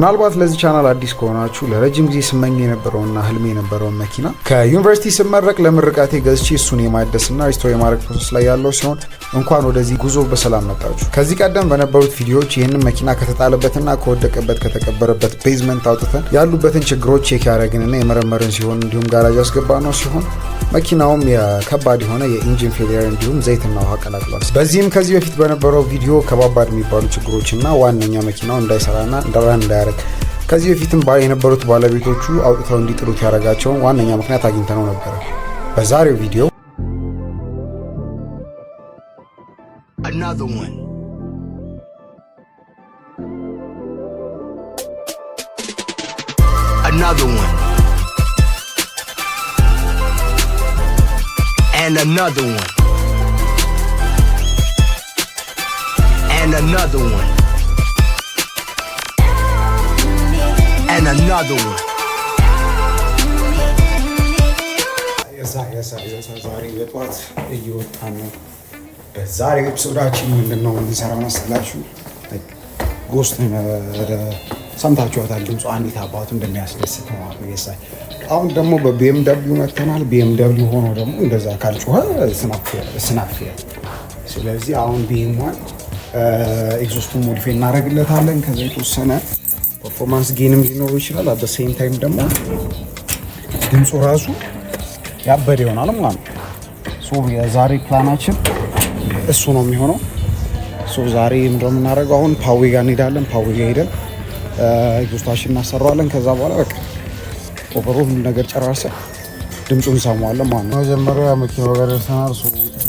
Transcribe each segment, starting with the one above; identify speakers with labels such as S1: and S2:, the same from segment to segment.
S1: ምናልባት ለዚህ ቻናል አዲስ ከሆናችሁ ለረጅም ጊዜ ስመኝ የነበረውና ህልሜ የነበረው መኪና ከዩኒቨርሲቲ ስመረቅ ለምርቃቴ ገዝቼ እሱን የማደስና ሪስቶር የማድረግ ፕሮሰስ ላይ ያለው ሲሆን እንኳን ወደዚህ ጉዞ በሰላም መጣችሁ። ከዚህ ቀደም በነበሩት ቪዲዮዎች ይህንን መኪና ከተጣለበትና ከወደቀበት ከተቀበረበት ቤዝመንት አውጥተን ያሉበትን ችግሮች ቼክ ያደረግንና የመረመርን ሲሆን እንዲሁም ጋራጅ ያስገባ ነው ሲሆን መኪናውም የከባድ የሆነ የኢንጂን ፌሊየር እንዲሁም ዘይትና ውሃ ቀላቅሏል። በዚህም ከዚህ በፊት በነበረው ቪዲዮ ከባባድ የሚባሉ ችግሮችና ዋነኛ መኪናው እንዳይሰራና እንዳያደርግ ከዚህ በፊትም የነበሩት ባለቤቶቹ አውጥተው እንዲጥሉት ያደረጋቸውን ዋነኛ ምክንያት አግኝተነው ነበር። በዛሬው ቪዲዮ
S2: another one.
S1: ዛሬ በጠዋት እየወጣን ነው። በዛሬው ኤፒሶዳችን ምንድነው የምንሰራው መሰላችሁ? ጎስት ሰምታችኋታል ድምፁ እንዴት አባቱ እንደሚያስደስት ነው። አሁን ደግሞ በቢኤምደብሊው መተናል። ቢኤምደብሊው ሆኖ ደግሞ እንደዛ ካልጮኸ ስናፍያ። ስለዚህ አሁን ቢኤምዋን ኤግዞስቱን ሞዲፋይ እናደርግለታለን። ከዛ የተወሰነ ፐርፎርማንስ ጌንም ሊኖሩ ይችላል። አት ሴም ታይም ደግሞ ድምፁ ራሱ ያበደ ይሆናል ማለት ነው። የዛሬ ፕላናችን እሱ ነው የሚሆነው። ዛሬ ምንድነው የምናደርገው? አሁን ፓዌ ጋር እንሄዳለን። ፓዌ ጋር ሄደን ኤግዞስታችን እናሰራዋለን። ከዛ በኋላ በቃ ኦቨርኦል ሁሉ ነገር ጨራርሰን ድምፁን እንሰማዋለን ማለት ነው። መጀመሪያ መኪናው ጋር ደርሰናል።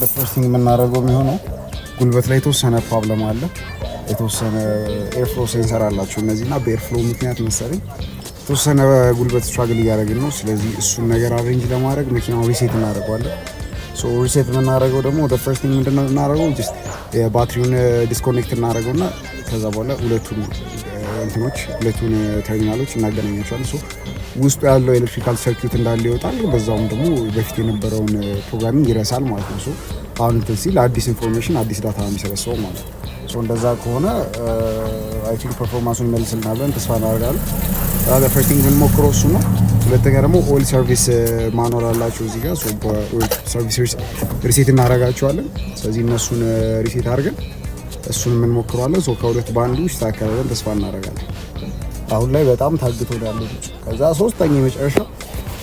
S1: በፈርስቲንግ የምናደርገው የሚሆነው ጉልበት ላይ የተወሰነ ፕሮብለም አለ። የተወሰነ ኤርፍሎ ሴንሰር አላቸው እነዚህና በኤርፍሎ ምክንያት መሰለኝ የተወሰነ ጉልበት ስትራግል እያደረግን ነው። ስለዚህ እሱን ነገር አሬንጅ ለማድረግ መኪናው ሪሴት እናደርገዋለን። ሪሴት የምናደርገው ደግሞ ወደ ፈርስት ቲንግ ምንድነው እናደርገው ጀስት የባትሪውን ዲስኮኔክት እናደርገውና ከዛ በኋላ ሁለቱን ተርሚናሎች እናገናኛቸዋለን። ውስጡ ያለው ኤሌክትሪካል ሰርኪዩት እንዳለ ይወጣል። በዛውም ደግሞ በፊት የነበረውን ፕሮግራሚንግ ይረሳል ማለት ነው። አሁን እንትን ሲል አዲስ ኢንፎርሜሽን አዲስ ዳታ የሚሰበስበው ማለት ነው። እንደዛ ከሆነ አይ ቲንክ ፐርፎርማንሱን ይመልስልናል ብለን ተስፋ እናደርጋለን። ፈርስት ቲንግ የምንሞክረው እሱ ነው። ሁለተኛ ደግሞ ኦይል ሰርቪስ ማኑዋል አላቸው እዚህ ጋር። ኦይል ሰርቪስ ሪሴት እናደርጋቸዋለን። ስለዚህ እነሱን ሪሴት አድርገን እሱን የምንሞክረዋለን። ከሁለት በአንዱ ይስተካከላል ተስፋ እናደርጋለን። አሁን ላይ በጣም ታግቶ ያለው። ከዛ ሶስተኛ የመጨረሻ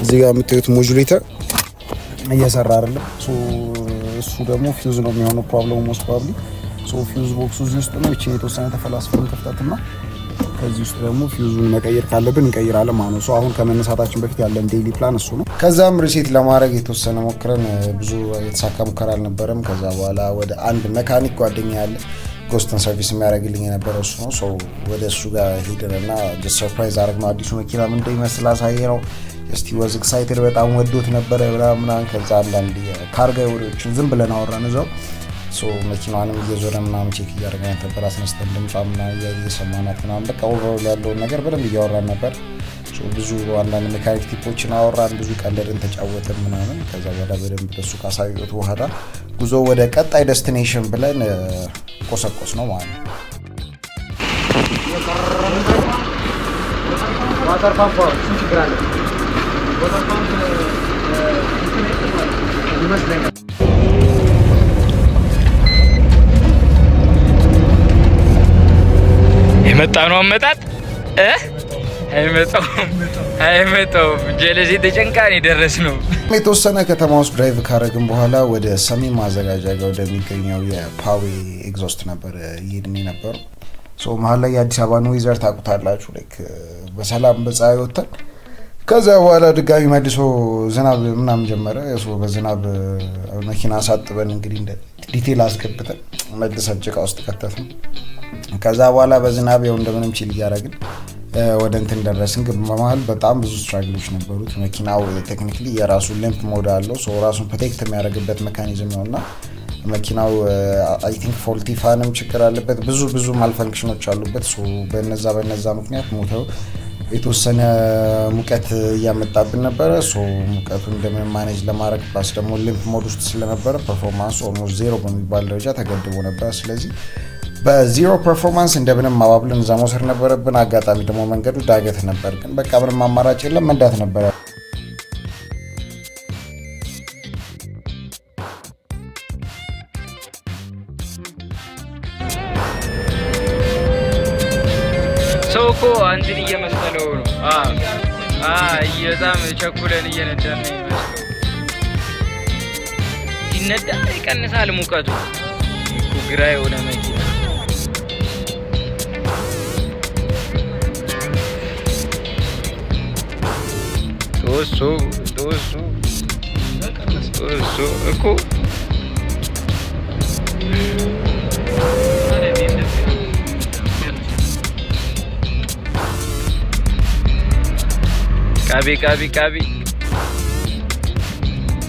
S1: እዚህ ጋር የምታዩት ሞጁሌተር እየሰራ አይደለም። እሱ ደግሞ ፊውዝ ነው የሚሆነው ፕሮብሌሙ ሞስት ፕሮባብሊ። ፊውዝ ቦክሱ እዚህ ውስጥ ነው። እቺ የተወሰነ ተፈላስፈን ከፍታትና ከዚህ ውስጥ ደግሞ ፊውዙን መቀየር ካለብን እንቀይራለን ማለት ነው። አሁን ከመነሳታችን በፊት ያለን ዴይሊ ፕላን እሱ ነው። ከዛም ሪሴት ለማድረግ የተወሰነ ሞክረን ብዙ የተሳካ ሙከራ አልነበረም። ከዛ በኋላ ወደ አንድ መካኒክ ጓደኛ ያለ ጎስትን ሰርቪስ የሚያደርግልኝ የነበረው እሱ ነው። ወደ እሱ ጋር ሄደንና ሰርፕራይዝ አደረግ ነው። አዲሱ መኪና ምን እንደሚመስል አሳየ ነው። እስቲ ወዝ ኤክሳይትድ በጣም ወዶት ነበረ ምናምን። ከዛ አንዳንድ ካርጋ ወሬዎችን ዝም ብለን አወራን እዛው። መኪናዋንም እየዞረ ምናምን ቼክ እያደረግን ነበር። አስነስተን ድምጿ ምናምን እየሰማናት ምናምን በቃ ኦቨርኦል ያለውን ነገር በደንብ እያወራን ነበር። ብዙ አንዳንድ ሜካኒክ ቲፖችን አወራን፣ ብዙ ቀለድን፣ ተጫወትን ምናምን። ከዛ በኋላ በደንብ በሱ ካሳዩት በኋላ ጉዞ ወደ ቀጣይ ዴስቲኔሽን ብለን ቆሰቆስ ነው ማለት ነው። ዋተር ፓምፕ ችግር አለ ይመስለኛል።
S3: የመጣ ነው አመጣጥ አይመጣውም። ጀለሴ ተጨንቃን የደረስ ነው።
S1: የተወሰነ ከተማ ውስጥ ድራይቭ ካረግን በኋላ ወደ ሰሜን ማዘጋጃ ጋር ወደሚገኘው የፓዌ ኤግዞስት ነበር እየሄድን የነበረው። መሀል ላይ የአዲስ አበባን ዌዘር ታውቁታላችሁ። በሰላም በፀሐይ ወጥተን ከዛ በኋላ ድጋሚ መልሶ ዝናብ ምናምን ጀመረ። በዝናብ መኪና አሳጥበን እንግዲህ እንደ ዲቴል አስገብተን መልሰን ጭቃ ውስጥ ከተትን። ከዛ በኋላ በዝናብ ያው እንደምንም ቺል እያደረግን ወደ እንትን ደረስን። ግን በመሀል በጣም ብዙ ስትራግሎች ነበሩት። መኪናው ቴክኒካሊ የራሱ ሊምፕ ሞድ አለው። ራሱን ፕሮቴክት የሚያደርግበት ሜካኒዝም ነውና መኪናው አይ ቲንክ ፎልቲ ፋንም ችግር አለበት። ብዙ ማልፈንክሽኖች አሉበት። በነዛ ምክንያት ሞተው የተወሰነ ሙቀት እያመጣብን ነበረ። ሙቀቱን እንደምን ማኔጅ ለማድረግ ፕላስ ደግሞ ሊምፕ ሞድ ውስጥ ስለነበረ ፐርፎርማንሱ ኦልሞስት ዜሮ በሚባል ደረጃ ተገድቦ ነበር። ስለዚህ በዚሮ ፐርፎርማንስ እንደምንም ማባብለን እዛ መውሰድ ነበረብን። አጋጣሚ ደግሞ መንገዱ ዳገት ነበር፣ ግን በቃ ምንም አማራጭ የለም መንዳት ነበረ።
S3: ሰው እኮ አንተን እየመሰለው ነው። በጣም ቸኩለን እየነዳን ነው ይመስለው። ሲነዳ ይቀንሳል ሙቀቱ እኮ ግራ የሆነ መኪና ቶሶ እኮ ቃቢ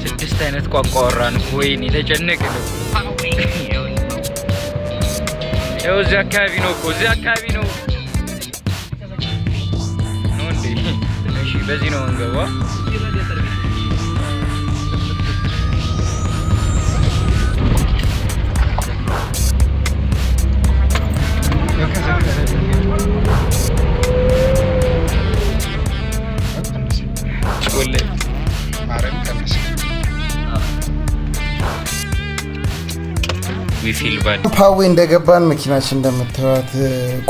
S3: 6 አይነት ቋንቋ አወራን። ወይኔ ተጨነቅን። ያው እዚህ አካባቢ ነው እኮ እዚህ አካባቢ ነው እንዴ? እሺ በዚህ ነው እንገባ።
S1: ፓዌ እንደገባን መኪናችን እንደምታዩት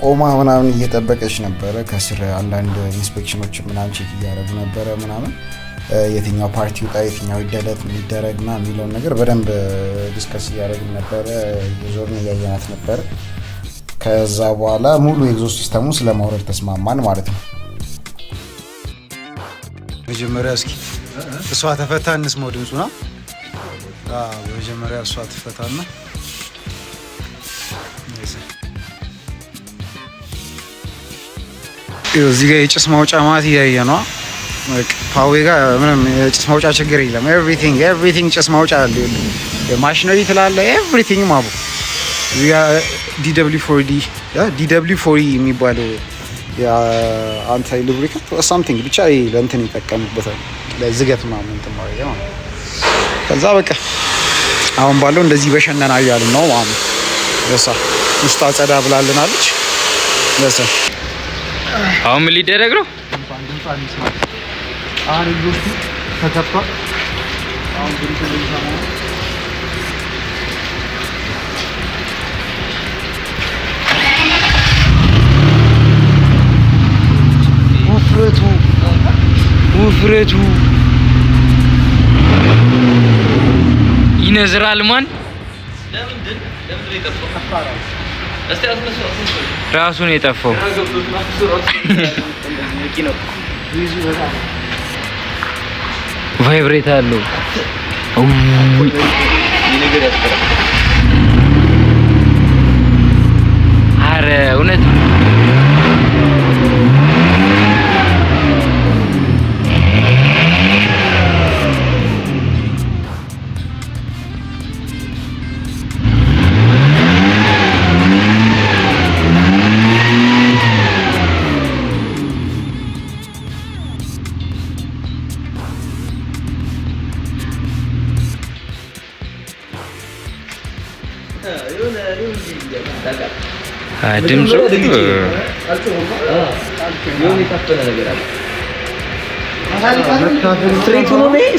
S1: ቆማ ምናምን እየጠበቀች ነበረ። ከስር አንዳንድ ኢንስፔክሽኖች ምናምን ቼክ እያደረጉ ነበረ ምናምን የትኛው ፓርቲ ውጣ የትኛው ይደለት ምን ይደረግ ምናምን የሚለውን ነገር በደንብ ዲስከስ እያደረግን ነበረ። የዞርን እያየናት ነበረ። ከዛ በኋላ ሙሉ ኤግዞስት ሲስተሙ ስለማውረድ ተስማማን ማለት ነው።
S2: መጀመሪያ እስኪ እሷ ተፈታ እንስማው ድምፁ ነው። መጀመሪያ እሷ ትፈታና እዚህ ጋር የጭስ ማውጫ ማለት እያየ ነው። ፓዌ ጋር ምንም የጭስ ማውጫ ችግር የለም። ኤቭሪቲንግ ጭስ ማውጫ አለ። ማሽነሪ ትላለ ኤቭሪቲንግ ማቡ እዚህ ጋር DW4E የሚባል አንታይ ሉብሪካንት ሳምቲንግ ብቻ ለእንትን ይጠቀሙበታል ለዝገት ምናምን እንትን ማለት ነው። ከዛ በቃ አሁን ባለው እንደዚህ በሸነና እያልን ነው ማለት ነው። ለሳ ውስጥ አጸዳ ብላልናለች። ለሳ
S3: አሁን ምን ሊደረግ ነው?
S2: አሁን ይሉት ተከፍቷል። አሁን ግሪት እንደዛ ነው።
S3: ውፍረቱ ይነዝራል። ማን ለምንድን የጠፋው? ራሱ ነው የጠፋው። ቫይብሬት አለው። አረ እውነት ድምፁ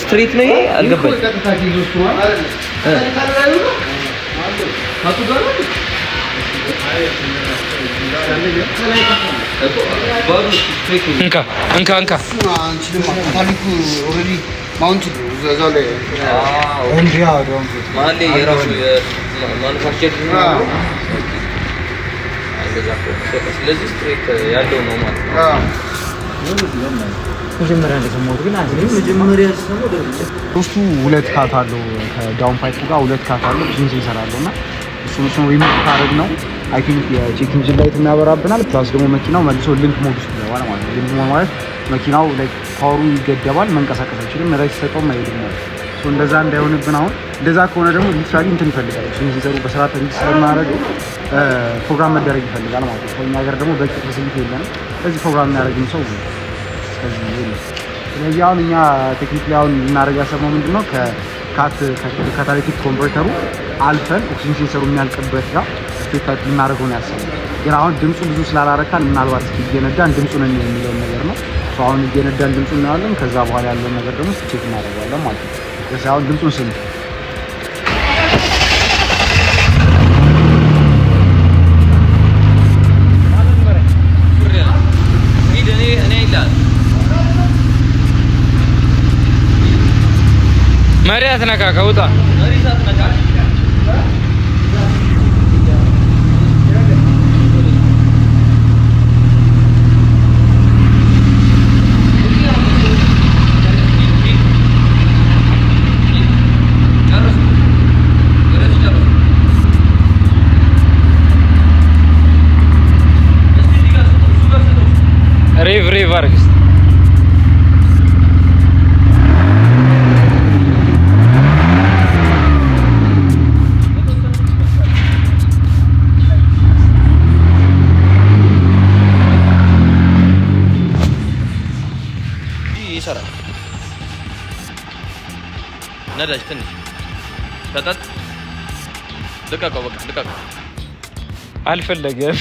S3: ስትሬት ነው አልገባኝ። እንካ ስለዚህ ስትሬት ያለው ነው ማለት ነው። መጀመሪያ እንደሰማሁት ግን መጀመሪያ
S2: ሶስቱ ሁለት ካት አለው። ከዳውን ፓይፑ ጋር ሁለት ካት አለው። ብዙ ይሰራል እና እሱን ሪሞት ካረግ ነው አይ ቲንክ የቼክ ኢንጂን ላይት የሚያበራብናል። ፕላስ ደግሞ መኪናው መልሶ ሊንክ ሞድ ውስጥ ይገባል ማለት ነው። ሊንክ ሞድ ማለት መኪናው ላይክ ፓወሩ ይገደባል፣ መንቀሳቀስ አይችልም፣ ራይት ሰጠው ማይሄድ ነው። እንደዛ እንዳይሆንብን አሁን እንደዛ ከሆነ ደግሞ ሊትራሊ እንትን ይፈልጋል። ሲሰሩ በስርዓት እንዲህ ስለማያደርጉ ፕሮግራም መደረግ ይፈልጋል ማለት ነው። ከኛ ሀገር ደግሞ በቂ ፋሲሊቲ የለንም። ስለዚህ ፕሮግራም የሚያደርግም ሰው ስለዚህ ስለዚህ አሁን እኛ ቴክኒካሊ አሁን ልናደርግ ያሰብነው ምንድነው ከካታሊቲክ ኮንቨርተሩ አልፈን ኦክሲጅን ሴንሰሩ የሚያልቅበት ጋር ኤክስፔክት ልናደርገው ነው ያሰብነው። ግን አሁን ድምፁ ብዙ ስላላረካን ምናልባት እየነዳን ድምፁን የሚለውን ነገር ነው። አሁን እየነዳን ድምፁን እናያለን። ከዛ በኋላ ያለውን ነገር ደግሞ ቼክ እናደርጋለን ማለት ነው። ስለዚህ አሁን ድምፁን ስሙ።
S3: መሪያት ነካ ከውጣ ሬቭ አርግስ
S4: ይሰራል። ነዳጅ ትንሽ ተጠጥ ልቀቀው፣ በቃ ልቀቀው።
S3: አልፈለገም።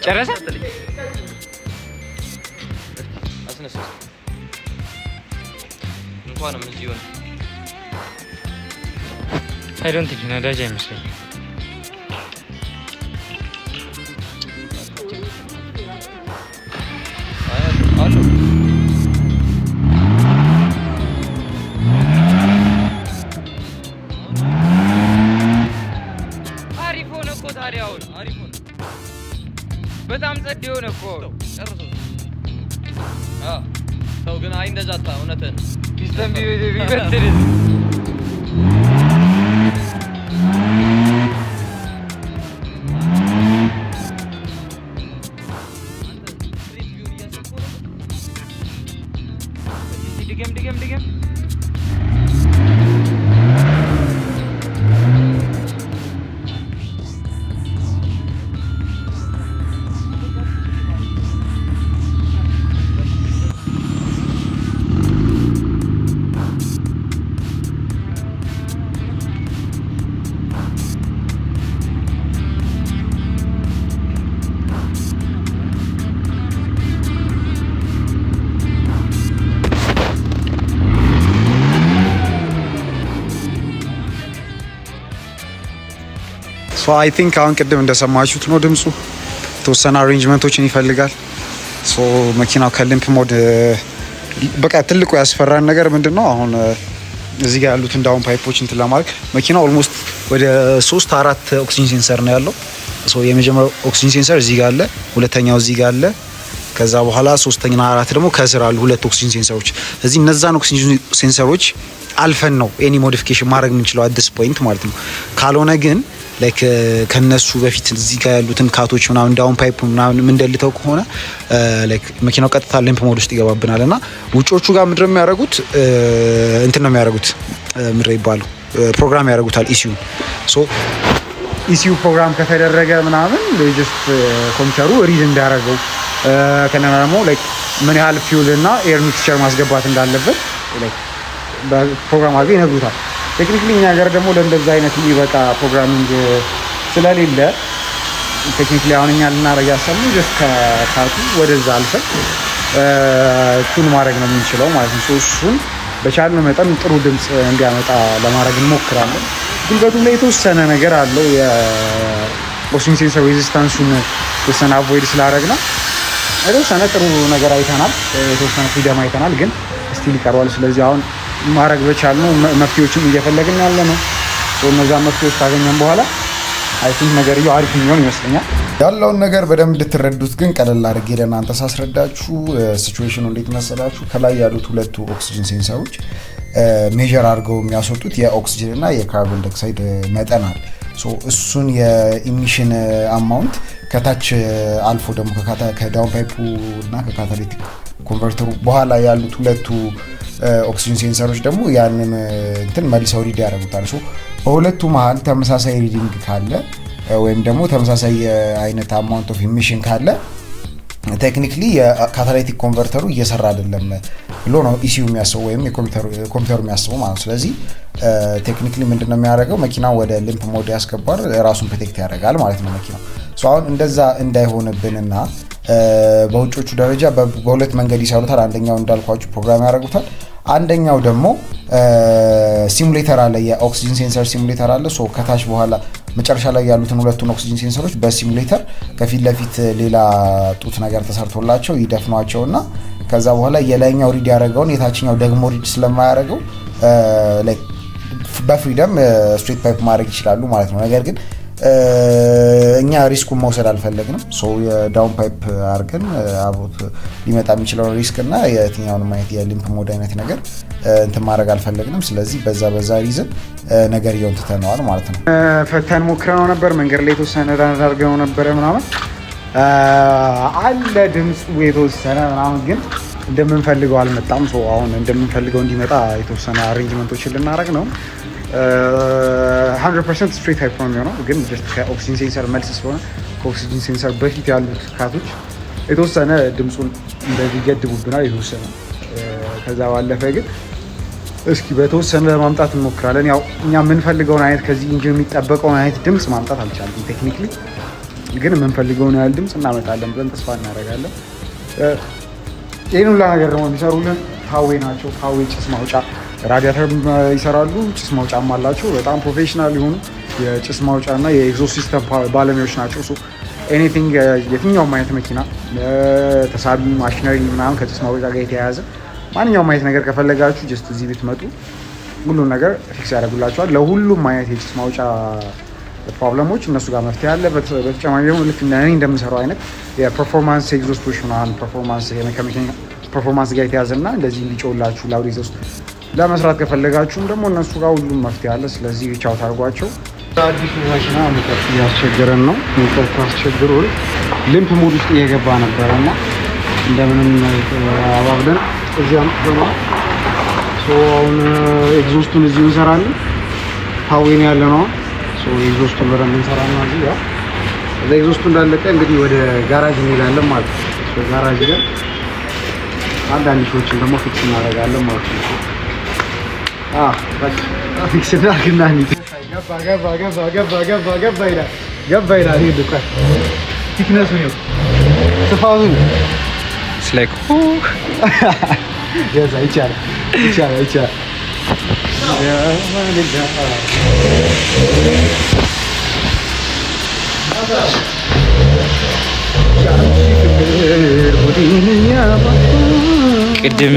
S3: ጨረሰ።
S4: አስነሳ። እንኳንም እዚህ ሆነ።
S3: አይ ዶንት ቲንክ ነዳጅ አይመስለኝም።
S4: አሎ
S3: አሪፍ ሆነ እኮ ታዲያ። አሁን አሪፍ ሆነ፣ በጣም ጸድ ሆነ እኮ።
S4: ጨርሶ ሰው ግን አይ እንደዛ ታ እውነትህን
S3: ፒስተን ቢበትር ድገም
S2: ሶ አይ ቲንክ አሁን ቅድም እንደሰማችሁት ነው ድምፁ የተወሰነ አሬንጅመንቶችን ይፈልጋል። ሶ መኪናው ከሊምፕ ሞድ በቃ ትልቁ ያስፈራን ነገር ምንድነው? አሁን እዚህ ጋር ያሉትን ዳውን ፓይፖች እንትን ለማድረግ መኪናው ኦልሞስት ወደ 3-4 ኦክሲጅን ሴንሰር ነው ያለው። ሶ የመጀመሪያው ኦክሲጅን ሴንሰር እዚህ ጋር አለ፣ ሁለተኛው እዚህ ጋር አለ። ከዛ በኋላ ሶስተኛና አራት ደግሞ ከስር አሉ ሁለት ኦክሲጅን ሴንሰሮች። እዚህ እነዛን ኦክሲጅን ሴንሰሮች አልፈን ነው ኤኒ ሞዲፊኬሽን ማድረግ የምንችለው አት ዲስ ፖይንት ማለት ነው። ካልሆነ ግን ላይክ ከነሱ በፊት እዚህ ጋር ያሉትን ካቶች ምናምን ዳውን ፓይፕ ምናምን የምንደልተው ከሆነ ላይክ መኪናው ቀጥታ ሊምፕ ሞድ ውስጥ ይገባብናል። እና ውጮቹ ጋር ምንድነው የሚያደርጉት? እንትን ነው የሚያደርጉት፣ ምንድነው ይባለው ፕሮግራም ያደርጉታል ኢሲዩን። ሶ ኢሲዩ ፕሮግራም ከተደረገ ምናምን ጀስት ኮምፒውተሩ ሪድ እንዲያደርገው ከነና ደግሞ ላይክ ምን ያህል ፊውል እና ኤር ሚክስቸር ማስገባት እንዳለበት ላይክ በፕሮግራም አድርገው ይነግሩታል። ቴክኒክሊ እኛ ሀገር ደግሞ ለእንደዛ አይነት የሚበቃ ፕሮግራሚንግ ስለሌለ ቴክኒክሊ አሁን እኛ ልናደርግ ያሰብነው ጀስት ከካቱ ወደዛ አልፈን ቱን ማድረግ ነው የምንችለው ማለት ነው። እሱን በቻልነው መጠን ጥሩ ድምፅ እንዲያመጣ ለማድረግ እንሞክራለን። ጉልበቱ ላይ የተወሰነ ነገር አለው። የኦክሲጅን ሴንሰር ሬዚስታንሱን የተወሰነ አቮይድ ስላደረግ ነው የተወሰነ ጥሩ ነገር አይተናል፣ የተወሰነ ፍሪደም አይተናል፣ ግን ስቲል ይቀረዋል። ስለዚህ አሁን ማድረግ በቻልነው መፍትሄዎችን እየፈለግን ያለ ነው። እነዛ መፍትሄዎች ካገኘን በኋላ አይ ቲንክ ነገርየው አሪፍ የሚሆን ይመስለኛል።
S1: ያለውን ነገር በደንብ እንድትረዱት ግን ቀለል አድርጌ ለእናንተ ሳስረዳችሁ ሲቹዌሽኑ እንዴት መሰላችሁ? ከላይ ያሉት ሁለቱ ኦክሲጅን ሴንሰሮች ሜጀር አድርገው የሚያስወጡት የኦክሲጅን እና የካርቦን ዳይኦክሳይድ መጠን አለ። እሱን የኢሚሽን አማውንት ከታች አልፎ ደግሞ ከዳውን ፓይፑ እና ከካታሊቲክ ኮንቨርተሩ በኋላ ያሉት ሁለቱ ኦክሲጅን ሴንሰሮች ደግሞ ያንን እንትን መልሰው ሪድ ያደርጉታል። በሁለቱ መሀል ተመሳሳይ ሪዲንግ ካለ ወይም ደግሞ ተመሳሳይ አይነት አማውንት ኦፍ ኢሚሽን ካለ ቴክኒክሊ የካታላይቲክ ኮንቨርተሩ እየሰራ አይደለም ብሎ ነው ኢሲዩ የሚያስበው ወይም የኮምፒውተሩ የሚያስበው ማለት ነው። ስለዚህ ቴክኒክሊ ምንድነው የሚያደርገው መኪናው ወደ ሊምፕ ሞድ ያስገባል፣ ራሱን ፕሮቴክት ያደርጋል ማለት ነው መኪናው። አሁን እንደዛ እንዳይሆንብንና በውጮቹ ደረጃ በሁለት መንገድ ይሰሩታል። አንደኛው እንዳልኳችሁ ፕሮግራም ያደርጉታል፣ አንደኛው ደግሞ ሲሙሌተር አለ፣ የኦክሲጅን ሴንሰር ሲሙሌተር አለ። ሶ ከታች በኋላ መጨረሻ ላይ ያሉትን ሁለቱን ኦክሲጅን ሴንሰሮች በሲሙሌተር ከፊት ለፊት ሌላ ጡት ነገር ተሰርቶላቸው ይደፍኗቸውና ከዛ በኋላ የላይኛው ሪድ ያደረገውን የታችኛው ደግሞ ሪድ ስለማያደርገው በፍሪደም ስትሬት ፓይፕ ማድረግ ይችላሉ ማለት ነው። ነገር ግን እኛ ሪስኩን መውሰድ አልፈለግንም። የዳውን ፓይፕ አድርገን አብሮት ሊመጣ የሚችለውን ሪስክ እና የትኛውንም አይነት የሊምፕ ሞድ አይነት ነገር እንትን ማድረግ አልፈለግንም። ስለዚህ በዛ ሪዝን ነገርየውን ትተነዋል ማለት ነው።
S2: ፈተን ሞክረነው ነበር፣ መንገድ ላይ የተወሰነ አድርገነው ነበረ ምናምን አለ ድምፁ የተወሰነ ምናምን፣ ግን እንደምንፈልገው አልመጣም። አሁን እንደምንፈልገው እንዲመጣ የተወሰነ አሬንጅመንቶችን ልናደርግ ነው። 100% ስትሬት ታይፕ ነው የሚሆነው፣ ግን ጀስት ከኦክሲጅን ሴንሰር መልስ ስለሆነ ከኦክሲጅን ሴንሰር በፊት ያሉት ካቶች የተወሰነ ድምፁን እንደዚህ ገድቡብናል የተወሰነ። ከዛ ባለፈ ግን እስኪ በተወሰነ ለማምጣት እንሞክራለን። ያው እኛ የምንፈልገውን አይነት ከዚህ ኢንጂን የሚጠበቀውን አይነት ድምፅ ማምጣት አልቻለም ቴክኒክሊ፣ ግን የምንፈልገውን ያህል ድምፅ እናመጣለን ብለን ተስፋ እናደርጋለን። ይህን ሁላ ነገር ደግሞ የሚሰሩልን ታዌ ናቸው። ታዌ ጭስ ማውጫ ራዲያተር ይሰራሉ፣ ጭስ ማውጫም አላቸው። በጣም ፕሮፌሽናል የሆኑ የጭስ ማውጫ እና የኤግዞስት ሲስተም ባለሙያዎች ናቸው። ኤኒቲንግ የትኛውም አይነት መኪና ተሳቢ ማሽነሪ ምናምን ከጭስ ማውጫ ጋር የተያያዘ ማንኛውም አይነት ነገር ከፈለጋችሁ ጀስት እዚህ ብትመጡ ሁሉም ነገር ፊክስ ያደርጉላችኋል። ለሁሉም አይነት የጭስ ማውጫ ፕሮብለሞች እነሱ ጋር መፍትሄ አለ። በተጨማሪ ደግሞ ልክ እኔ እንደምሰራው አይነት የፐርፎርማንስ ኤግዞስቶች ምናምን ፐርፎርማንስ ጋር የተያዘና እንደዚህ እንዲጮላችሁ ላውድ ኤግዞስት ለመስራት ከፈለጋችሁም ደግሞ እነሱ ጋር ሁሉም መፍትሄ አለ። ስለዚህ ሪቻው ታርጓቸው። አዲሱ መኪና ሙቀት እያስቸገረን ነው። ሙቀት አስቸግሮን ሊምፕ ሞድ ውስጥ እየገባ ነበረና እንደምንም አባብለን እዚህ አምጥተናል። አሁን ኤግዞስቱን እዚሁ እንሰራለን። ታዌን ያለ ነው። ኤግዞስቱን በደንብ እንሰራና እዚህ ያው እዛ ኤግዞስቱ እንዳለቀ እንግዲህ ወደ ጋራጅ እንሄዳለን ማለት ነው። ጋራጅ ላይ አንዳንድ ሾዎችን ደግሞ ፊክስ እናደርጋለን ማለት ነው። በቃ ፊክስ እናድርግና እንሂድ። ገባ ይላል። ይሄ ልቆይ ቲክነሱ ነው ስፋቱ
S3: ስላይክ
S2: ያዛ ይቻላል።
S3: ቅድም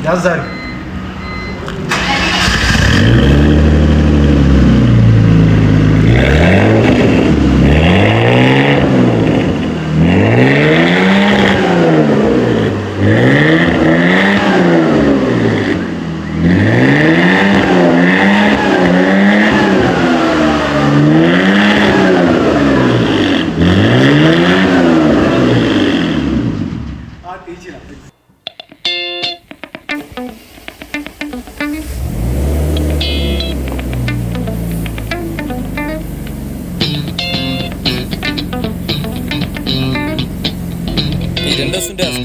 S2: ያዛሪ
S4: እንደሱ እንዳያስ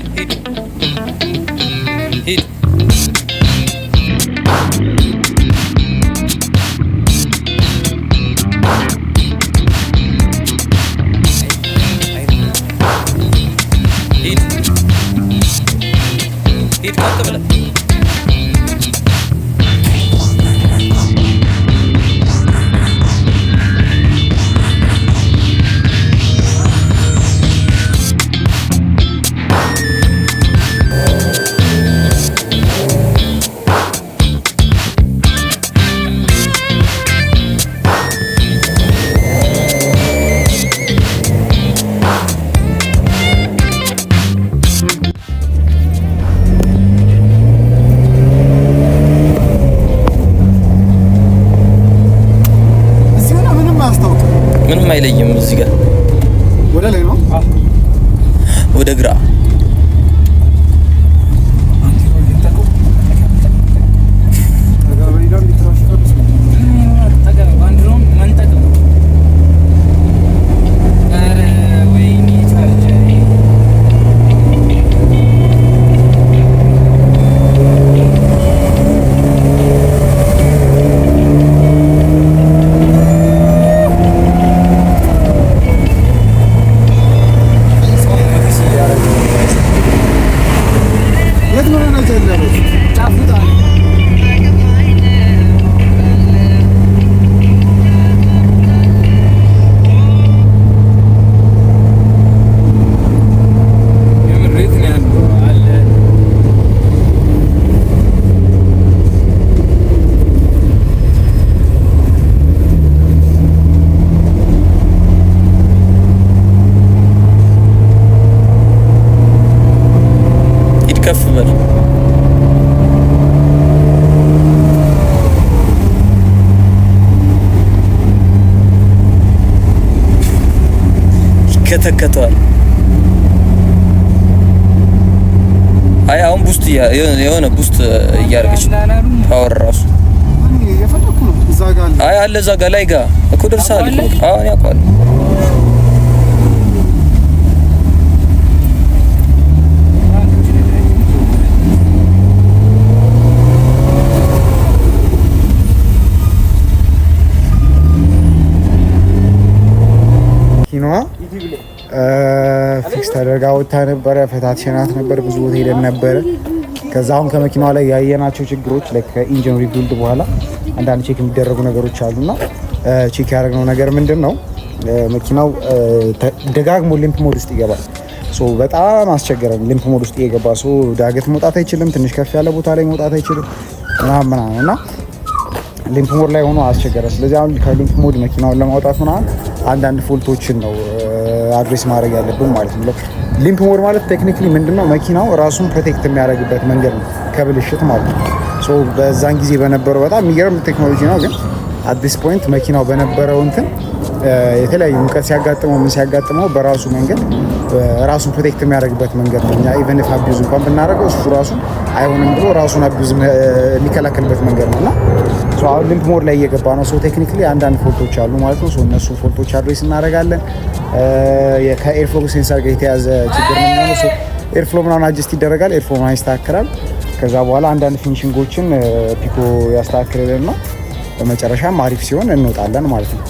S4: ሂድ ቀጥ ብለህ ምንም አይለይም። እዚህ ጋር
S1: ወደ ላይ ነው፣
S4: ወደ ግራ ከፍ በል ይከተከተዋል። አይ አሁን ቡስት የሆነ ቡስት እያደረገች ፓወር ራሱ አይ አለ እዛ ጋር ላይ ጋር እኮ ደርሰሃል እኮ አሁን ያውቃል።
S2: መኪናዋ ፊክስ ተደርጋ ወጥታ ነበረ። ፈታትሸናት ነበር፣ ብዙ ቦታ ሄደን ነበረ። ከዛ አሁን ከመኪናዋ ላይ ያየናቸው ችግሮች ከኢንጂን ሪቢልድ በኋላ አንዳንድ ቼክ የሚደረጉ ነገሮች አሉና ቼክ ያደረግነው ነገር ምንድን ነው? መኪናው ደጋግሞ ሊምፕ ሞድ ውስጥ ይገባል። በጣም አስቸገረን። ሊምፕ ሞድ ውስጥ እየገባ ዳገት መውጣት አይችልም፣ ትንሽ ከፍ ያለ ቦታ ላይ መውጣት አይችልም ምናምን እና ሊምፕ ሞድ ላይ ሆኖ አስቸገረ። ስለዚህ አሁን ከሊምፕ ሞድ መኪናውን ለማውጣት ምናምን አንዳንድ ፎልቶችን ነው አድሬስ ማድረግ ያለብን ማለት ነው። ሊምፕ ሞድ ማለት ቴክኒክሊ ምንድነው? መኪናው ራሱን ፕሮቴክት የሚያደርግበት መንገድ ነው ከብልሽት ማለት ነው። በዛን ጊዜ በነበረው በጣም የሚገርም ቴክኖሎጂ ነው። ግን አት ዲስ ፖይንት መኪናው በነበረው እንትን የተለያዩ ሙቀት ሲያጋጥመው ምን ሲያጋጥመው በራሱ መንገድ ራሱን ፕሮቴክት የሚያደርግበት መንገድ ነው። እኛ ኢቨን ኢፍ አቢዩዝ እንኳን ብናደርገው እሱ ራሱ አይሆንም ብሎ ራሱን አቢዩዝ የሚከላከልበት መንገድ ነው እና አሁን ሊምፕ ሞድ ላይ እየገባ ነው። ቴክኒክሊ አንዳንድ ፎልቶች አሉ ማለት ነው። እነሱ ፎልቶች አድሬስ እናደርጋለን። ከኤርፍሎ ሴንሰር ጋር የተያዘ ችግር ነው የሚሆነው። ኤርፍሎ ምናምን አጀስት ይደረጋል፣ ኤርፍሎ ምናምን ይስተካከላል። ከዛ በኋላ አንዳንድ ፊኒሽንጎችን ፒኮ ያስተካክልልን ነው። በመጨረሻም አሪፍ ሲሆን እንወጣለን ማለት ነው።